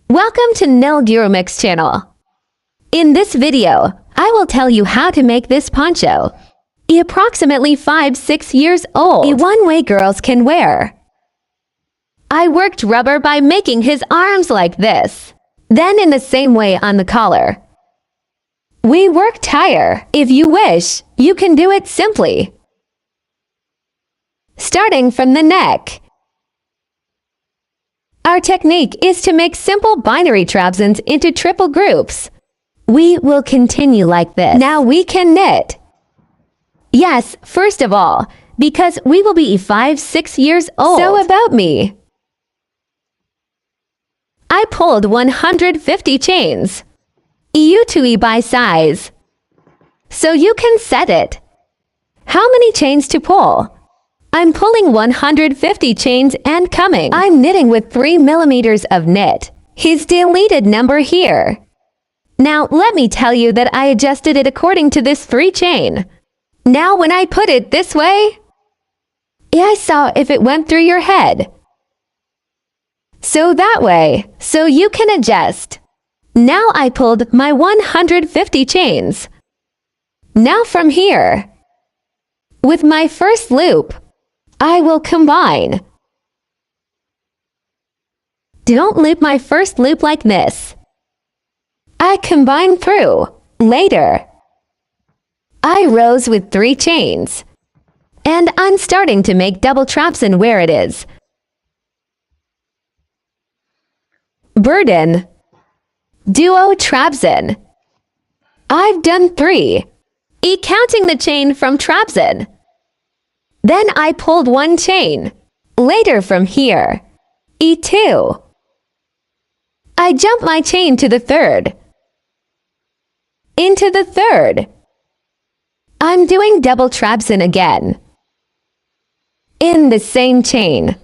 Welcome to NilGurumik's channel. In this video, I will tell you how to make this poncho. Approximately 5-6 years old. A one-way girls can wear. I worked rubber by making his arms like this. Then in the same way on the collar. We work tire. If you wish, you can do it simply. Starting from the neck. Our technique is to make simple binary trabzans into triple groups. We will continue like this. Now we can knit. Yes, first of all, because we will be 5-6 years old. So about me. I pulled 150 chains. You by size. So you can set it. How many chains to pull? I'm pulling 150 chains and coming. I'm knitting with 3 millimeters of knit. His deleted number here. Now let me tell you that I adjusted it according to this 3 chain. Now when I put it this way, I saw if it went through your head. So that way, so you can adjust. Now I pulled my 150 chains. Now from here, with my first loop, I will combine. Don't loop my first loop like this. I combine through. Later, I rose with 3 chains. And I'm starting to make double trabzan where it is. Burden. Duo trabzan. I've done 3. Counting the chain from trabzan. Then I pulled 1 chain. Later from here, E2. I jump my chain to the 3rd. Into the 3rd. I'm doing double trabzan again. In the same chain.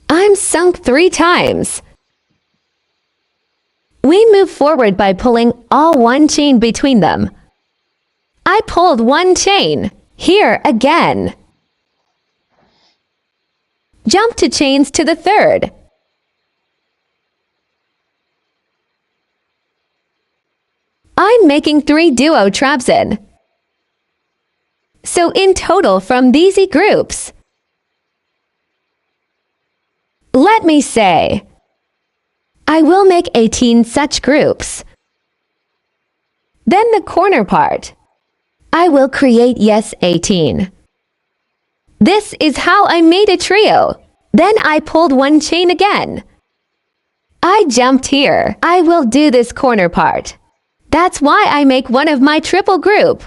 I'm sunk 3 times. We move forward by pulling all 1 chain between them. I pulled 1 chain. Here again. Jump to chains to the 3rd. I'm making 3 duo trabzan. So in total from these groups, let me say, I will make 18 such groups. Then the corner part, I will create 18. This is how I made a trio. Then I pulled 1 chain again. I jumped here. I will do this corner part. That's why I make one of my triple group.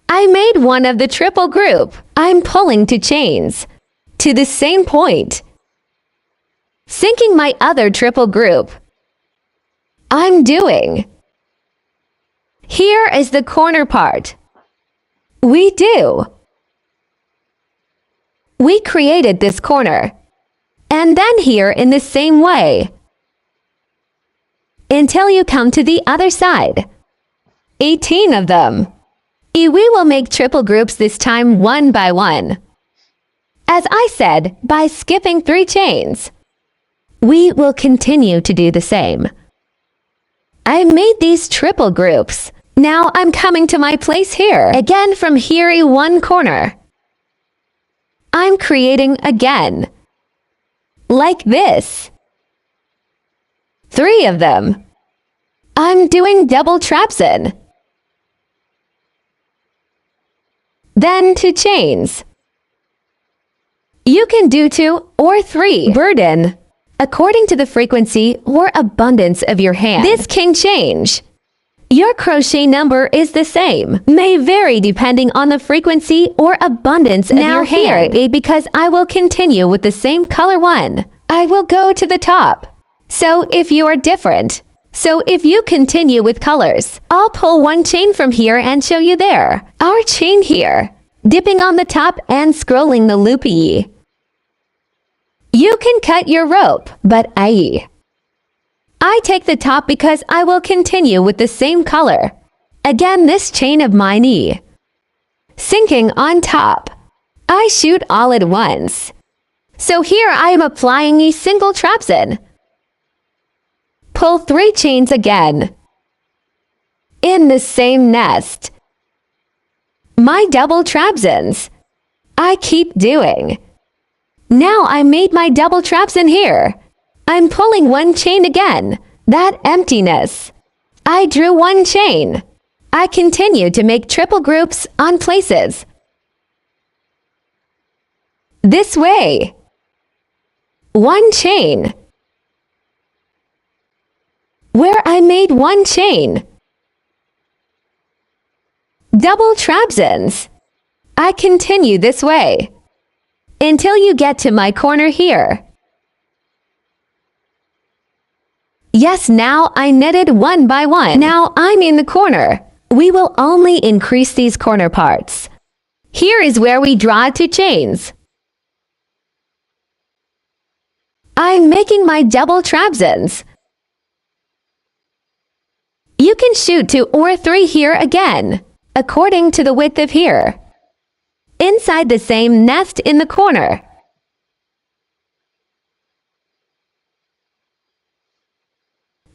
I made one of the triple group. I'm pulling 2 chains to the same point. Sinking my other triple group. I'm doing. Here is the corner part. We created this corner. And then here in the same way. Until you come to the other side. 18 of them. We will make triple groups this time 1 by 1. As I said, by skipping 3 chains. We will continue to do the same. I made these triple groups. Now I'm coming to my place here. Again from here 1 corner. I'm creating again. Like this. 3 of them. I'm doing double trabzan. Then 2 chains. You can do 2 or 3. Burden. According to the frequency or abundance of your hand. This can change. Your crochet number is the same. May vary depending on the frequency or abundance of your hand. Here, because I will continue with the same color one. I will go to the top. So if you are different. So if you continue with colors, I'll pull 1 chain from here and show you there. Our chain here. Dipping on the top and scrolling the loopy. You can cut your rope, but I take the top because I will continue with the same color. Again this chain of my knee. Sinking on top. I shoot all at once. So here I am applying a single trapeze. Pull 3 chains again. In the same nest. My double trapeze. I keep doing. Now I made my double trapeze here. I'm pulling 1 chain again. That emptiness. I drew 1 chain. I continue to make triple groups on places. This way. 1 chain. Where I made 1 chain. Double trapeze. I continue this way. Until you get to my corner here. Yes, now I knitted 1 by 1. Now I'm in the corner. We will only increase these corner parts. Here is where we draw 2 chains. I'm making my double trapeze. You can shoot 2 or 3 here again, according to the width of here. Inside the same nest in the corner.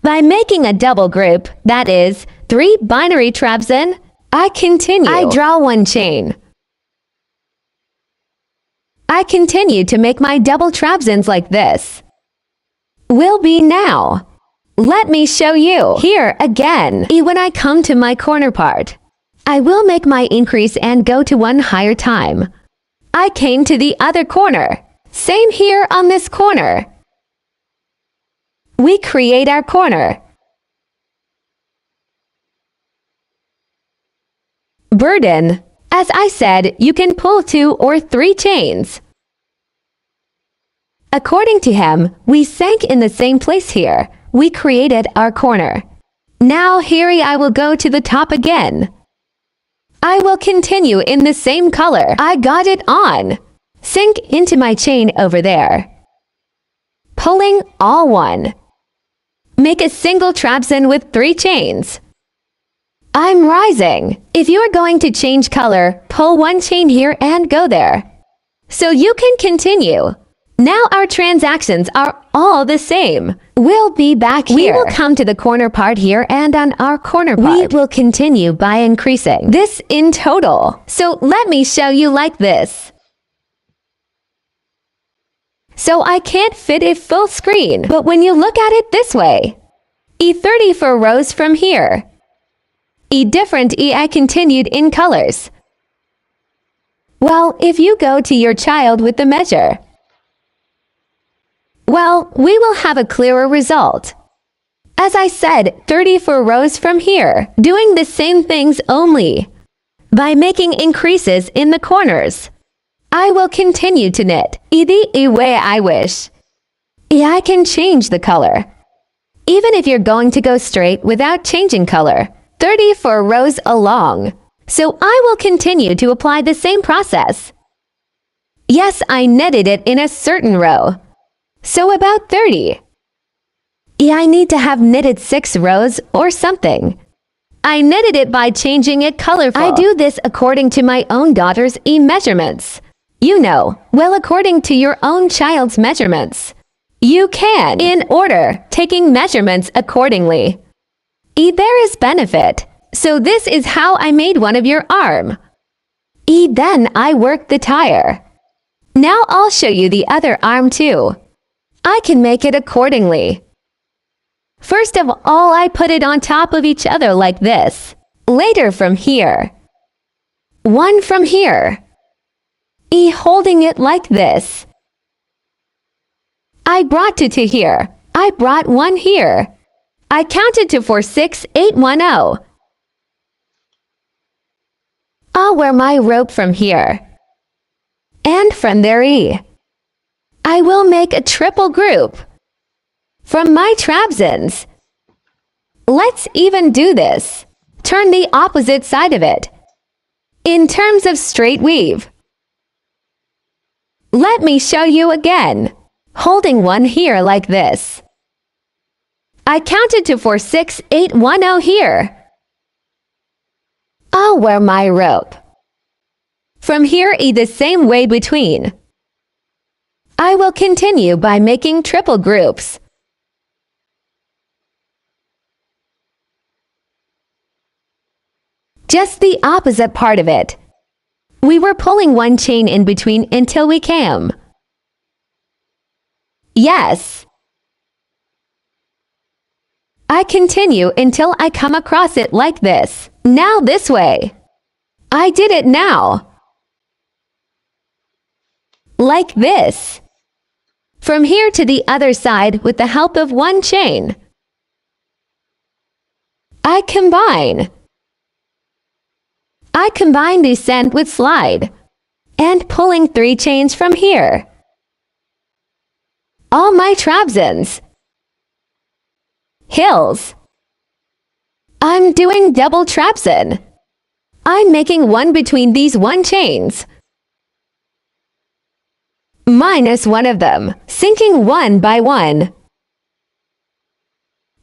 By making a double group, that is, 3 binary trapeze, I continue. I draw 1 chain. I continue to make my double trapeze like this. Will be now. Let me show you. Here again, when I come to my corner part, I will make my increase and go to 1 higher time. I came to the other corner. Same here on this corner. We create our corner. Burden. As I said, you can pull 2 or 3 chains. According to him, we sank in the same place here. We created our corner. Now here I will go to the top again. I will continue in the same color. I got it on. Sink into my chain over there. Pulling all 1. Make a single trapeze with 3 chains. I'm rising. If you are going to change color, pull 1 chain here and go there. So you can continue. Now our transactions are all the same. We'll be back here. We will come to the corner part here, and on our corner part, we will continue by increasing this in total. So let me show you like this. So I can't fit it full screen, but when you look at it this way, E30 for rows from here. Different I continued in colors. Well, if you go to your child with the measure, well, we will have a clearer result. As I said, 30 for rows from here, doing the same things only. By making increases in the corners, I will continue to knit the way I wish. I can change the color. Even if you're going to go straight without changing color, 30 for rows along. So I will continue to apply the same process. Yes, I knitted it in a certain row. So about 30. I need to have knitted 6 rows or something. I knitted it by changing it colorful. I do this according to my own daughter's measurements. You know, well, according to your own child's measurements. You can, in order, taking measurements accordingly. There is benefit. So this is how I made one of your arm. Then I worked the tire. Now I'll show you the other arm too. I can make it accordingly. First of all, I put it on top of each other like this. Later from here. 1 from here. Holding it like this. I brought it to here. I brought 1 here. I counted to 4, 6, 8, 1, 0. I'll wear my rope from here. And from there I will make a triple group from my trapeze. Let's even do this. Turn the opposite side of it. In terms of straight weave. Let me show you again. Holding 1 here like this. I counted to 4, 6, 8, 1, 0 here. I'll wear my rope. From here, the same way between. I will continue by making triple groups. Just the opposite part of it. We were pulling one chain in between until we came. Yes. I continue until I come across it like this. Now this way. I did it now. Like this. From here to the other side with the help of one chain. I combine descent with slide and pulling 3 chains from here. All my trabzans. Hills. I'm doing double trabzan. I'm making one between these 1 chains. Minus one of them, sinking one by one.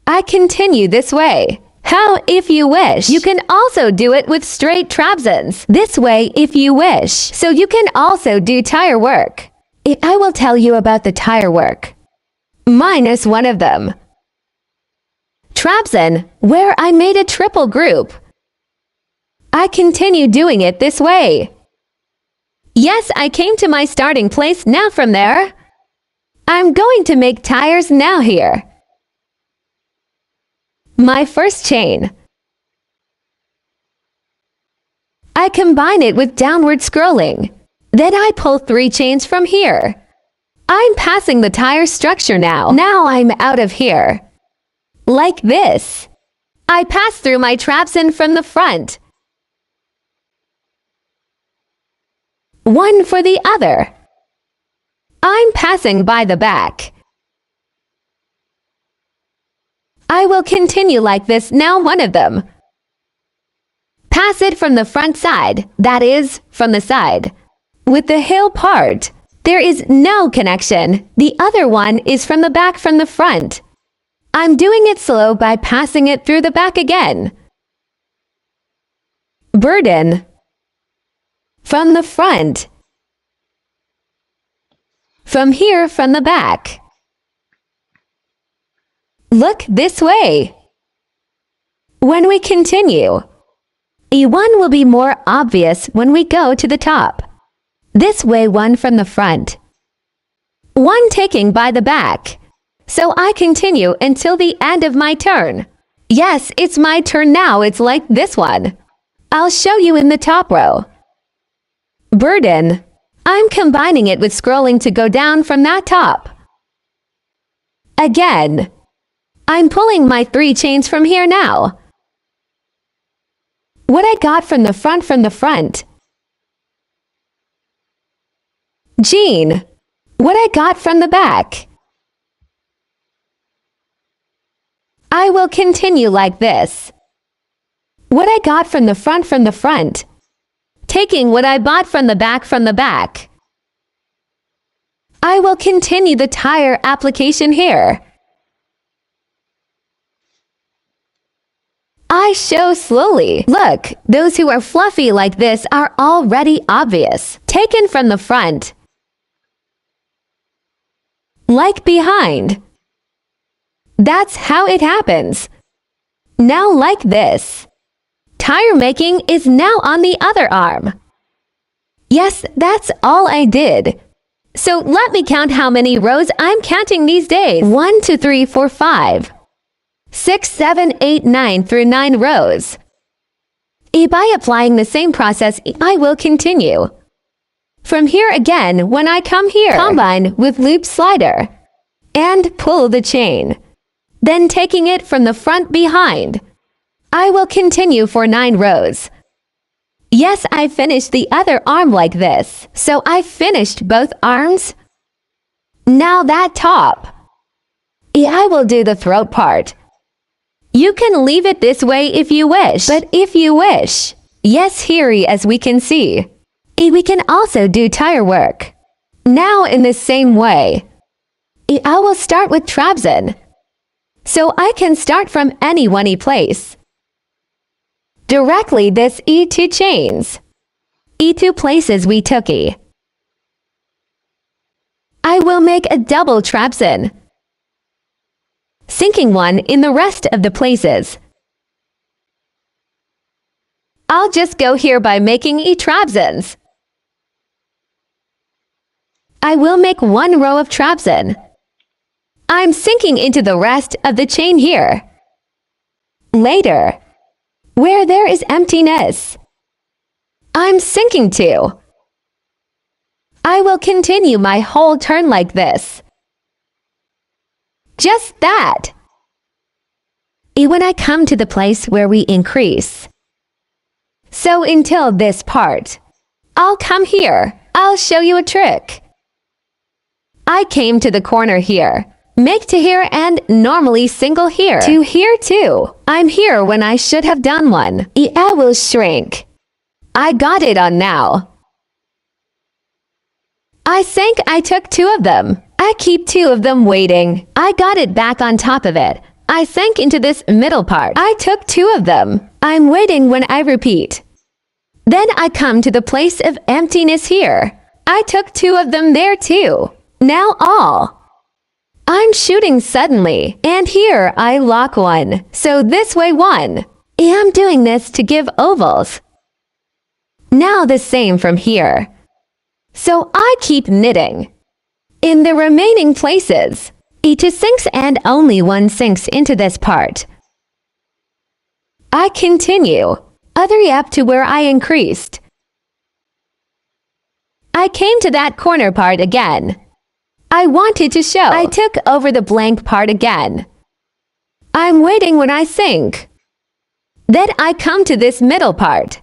I continue this way. How if you wish. You can also do it with straight trabzans. This way if you wish. So you can also do tire work. I will tell you about the tire work. Minus one of them. Trabzan, where I made a triple group. I continue doing it this way. Yes, I came to my starting place now from there. I'm going to make tires now here. My first chain. I combine it with downward scrolling. Then I pull 3 chains from here. I'm passing the tire structure now. Now I'm out of here. Like this. I pass through my trabzan from the front. One for the other. I'm passing by the back. I will continue like this now one of them. Pass it from the front side, that is, from the side. With the heel part, there is no connection. The other one is from the back from the front. I'm doing it slow by passing it through the back again. Burden. From the front. From here from the back. Look this way. When we continue, E1 will be more obvious when we go to the top. This way one from the front. One taking by the back. So I continue until the end of my turn. Yes, it's my turn now. It's like this one. I'll show you in the top row. Burden. I'm combining it with scrolling to go down from that top. Again. I'm pulling my 3 chains from here now. What I got from the front. Jean. What I got from the back. I will continue like this. What I got from the front. Taking what I bought from the back. I will continue the tire application here. I show slowly. Look, those who are fluffy like this are already obvious. Taken from the front. Like behind. That's how it happens. Now like this. Tire making is now on the other arm. Yes, that's all I did. So let me count how many rows I'm counting these days. 1, 2, 3, 4, 5. 6, 7, 8, 9 through 9 rows. By applying the same process, I will continue. From here again, when I come here, combine with loop slider and pull the chain. Then taking it from the front behind. I will continue for 9 rows. Yes, I finished the other arm like this. So I finished both arms. Now that top. I will do the throat part. You can leave it this way if you wish, but if you wish, yes, here as we can see, we can also do tire work. Now in the same way, I will start with trabzan. So I can start from any one place. Directly this E2 chains. E2 places we took E. I will make a double trapsin, sinking one in the rest of the places. I'll just go here by making E trapsins. I will make one row of trapsin. I'm sinking into the rest of the chain here. Later, where there is emptiness, I'm sinking to. I will continue my whole turn like this. Just that. When I come to the place where we increase. So until this part, I'll come here. I'll show you a trick. I came to the corner here. Make to here and normally single here. To here too. I'm here when I should have done one. I will shrink. I got it on now. I took two of them. I keep two of them waiting. I got it back on top of it. I sank into this middle part. I took two of them. I'm waiting when I repeat. Then I come to the place of emptiness here. I took two of them there too. Now all. I'm shooting suddenly, and here I lock one. So this way one. I'm doing this to give ovals. Now the same from here. So I keep knitting. In the remaining places, each sinks and only one sinks into this part. I continue, other up to where I increased. I came to that corner part again. I wanted to show. I took over the blank part again. I'm waiting when I sink. Then I come to this middle part.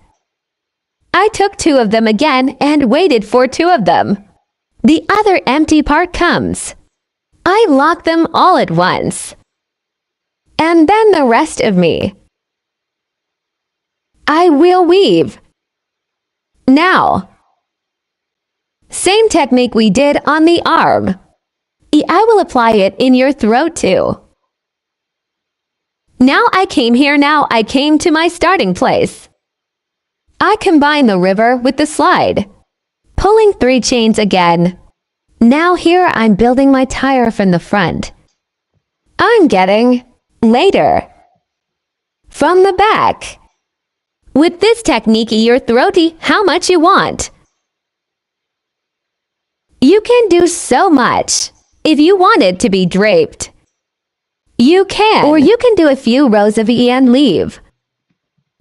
I took two of them again and waited for two of them. The other empty part comes. I lock them all at once. And then the rest of me. I will weave. Now. Same technique we did on the arm. I will apply it in your throat too. Now I came here. Now I came to my starting place. I combine the river with the slide, pulling 3 chains again. Now here I'm building my tire from the front. I'm getting later from the back. With this technique, you're throaty how much you want. You can do so much. If you want it to be draped, you can. Or you can do a few rows of E and leave.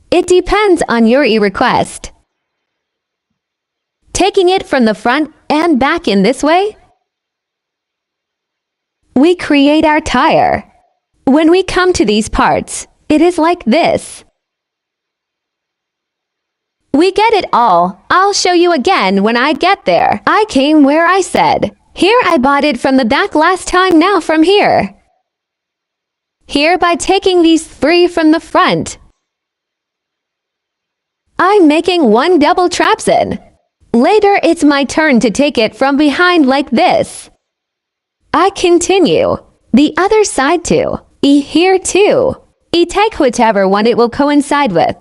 It depends on your request. Taking it from the front and back in this way, we create our tire. When we come to these parts, it is like this. We get it all. I'll show you again when I get there. I came where I said. Here I bought it from the back last time, now from here. Here by taking these 3 from the front. I'm making one double trapsin. Later it's my turn to take it from behind like this. I continue. The other side too. Here too. Take whichever one it will coincide with.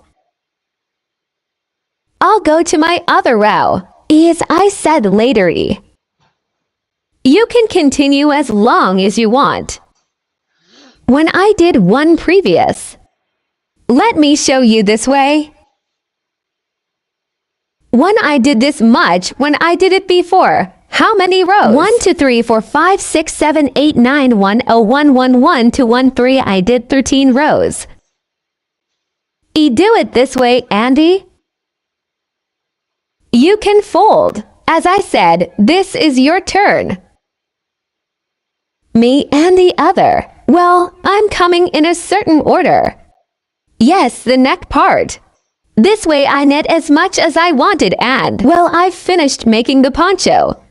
I'll go to my other row. As I said later, you can continue as long as you want. When I did one previous, let me show you this way. When I did this much, when I did it before, how many rows? 1, 2, 3, 4, 5, 6, 7, 8, 9, 1, 0, 1, 1, 1, 2, 1, 3. I did 13 rows. Do it this way, Andy. You can fold. As I said, this is your turn. Me and the other. Well, I'm coming in a certain order. Yes, the neck part. This way I knit as much as I wanted and, well, I've finished making the poncho.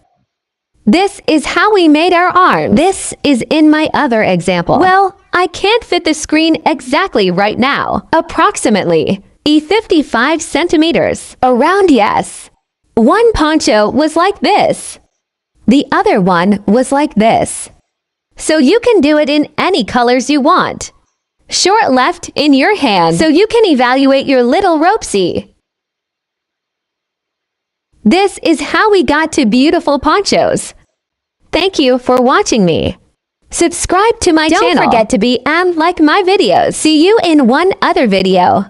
This is how we made our arm. This is in my other example. Well, I can't fit the screen exactly right now. Approximately 55 centimeters. Around, yes. One poncho was like this. The other one was like this. So you can do it in any colors you want. short left in your hand so you can evaluate your little ropesy. This is how we got to beautiful ponchos. Thank you for watching me. Subscribe to my channel. Don't forget to be and like my videos. See you in one other video.